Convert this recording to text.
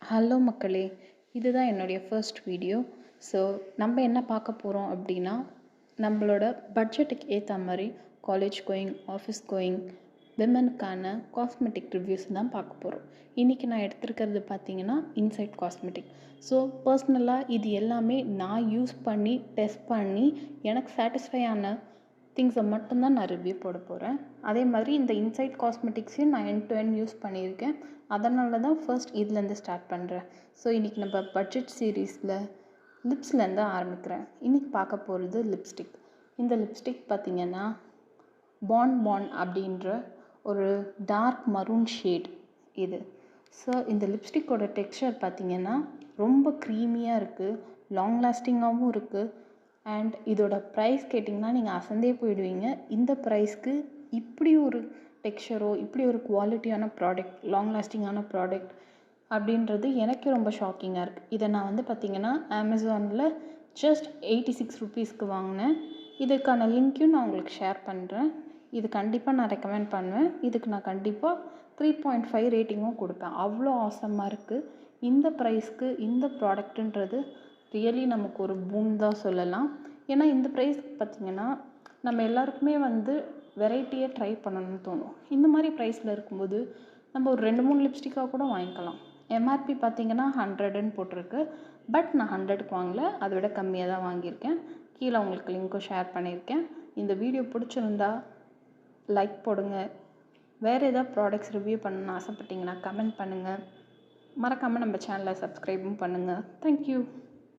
Hello மக்களே! இதுதான் என்னுடைய ஃபர்ஸ்ட் வீடியோ. ஸோ நம்ம என்ன பார்க்க போகிறோம் அப்படின்னா, நம்மளோட பட்ஜெட்டுக்கு ஏற்ற மாதிரி காலேஜ் கோயிங், ஆஃபீஸ் கோயிங், விமனுக்கான காஸ்மெட்டிக் ரிவ்யூஸ் தான் பார்க்க போகிறோம். இன்றைக்கி நான் எடுத்திருக்கிறது பார்த்தீங்கன்னா, இன்சைட் காஸ்மெட்டிக். ஸோ பர்சனலாக இது எல்லாமே நான் யூஸ் பண்ணி, டெஸ்ட் பண்ணி, எனக்கு சாட்டிஸ்ஃபை ஆன திங்ஸை மட்டும்தான் நான் ரிவ்யூ போட போகிறேன். அதே மாதிரி இந்த இன்சைட் காஸ்மெட்டிக்ஸையும் நான் எண்ட் டு எண்ட் யூஸ் பண்ணியிருக்கேன். அதனால தான் ஃபர்ஸ்ட் இதுலேருந்து ஸ்டார்ட் பண்ணுறேன். ஸோ இன்றைக்கி நம்ம பட்ஜெட் சீரீஸில் லிப்ஸ்லேருந்து ஆரம்பிக்கிறேன். இன்றைக்கி பார்க்க போகிறது லிப்ஸ்டிக். இந்த லிப்ஸ்டிக் பார்த்திங்கன்னா பான் அப்படின்ற ஒரு டார்க் மரூன் ஷேட் இது. ஸோ இந்த லிப்ஸ்டிக்கோட டெக்ஸ்சர் பார்த்திங்கன்னா ரொம்ப க்ரீமியாக இருக்குது, லாங் லாஸ்டிங்காகவும் இருக்குது. அண்ட் இதோட ப்ரைஸ் கேட்டிங்கன்னா நீங்கள் அசந்தே போயிடுவீங்க. இந்த ப்ரைஸ்க்கு இப்படி ஒரு டெக்ஸ்சரோ, இப்படி ஒரு குவாலிட்டியான ப்ராடக்ட், லாங் லாஸ்டிங்கான ப்ராடக்ட் அப்படின்றது எனக்கு ரொம்ப ஷாக்கிங்காக இருக்குது. இதை நான் வந்து பார்த்திங்கன்னா அமேசானில் ஜஸ்ட் 86 ருபீஸ்க்கு வாங்கினேன். இதுக்கான லிங்க்கையும் நான் உங்களுக்கு ஷேர் பண்ணுறேன். இது கண்டிப்பாக நான் ரெக்கமெண்ட் பண்ணுவேன். இதுக்கு நான் கண்டிப்பாக 3.5 ரேட்டிங்கும் கொடுப்பேன். அவ்வளோ ஆசமாக இருக்குது. இந்த ப்ரைஸ்க்கு இந்த ப்ராடக்ட்டுன்றது ரியலி நமக்கு ஒரு பூம் தான் சொல்லலாம். ஏன்னா இந்த ப்ரைஸ் பார்த்திங்கன்னா நம்ம எல்லாருக்குமே வந்து வெரைட்டியாக ட்ரை பண்ணணும்னு தோணும். இந்த மாதிரி ப்ரைஸில் இருக்கும்போது நம்ம ஒரு 2-3 லிப்ஸ்டிக்காக கூட வாங்கிக்கலாம். எம்ஆர்பி பார்த்திங்கன்னா 100ன்னு போட்டிருக்கு. பட் நான் 100க்கு வாங்கலை, அதை விட கம்மியாக தான் வாங்கியிருக்கேன். கீழே உங்களுக்கு லிங்க்கும் ஷேர் பண்ணியிருக்கேன். இந்த வீடியோ பிடிச்சிருந்தா லைக் போடுங்க. வேறு ஏதாவது ப்ராடக்ட்ஸ் ரிவ்யூ பண்ணணும்னு ஆசைப்பட்டீங்கன்னா கமெண்ட் பண்ணுங்கள். மறக்காமல் நம்ம சேனலை சப்ஸ்கிரைபும் பண்ணுங்கள். தேங்க்யூ.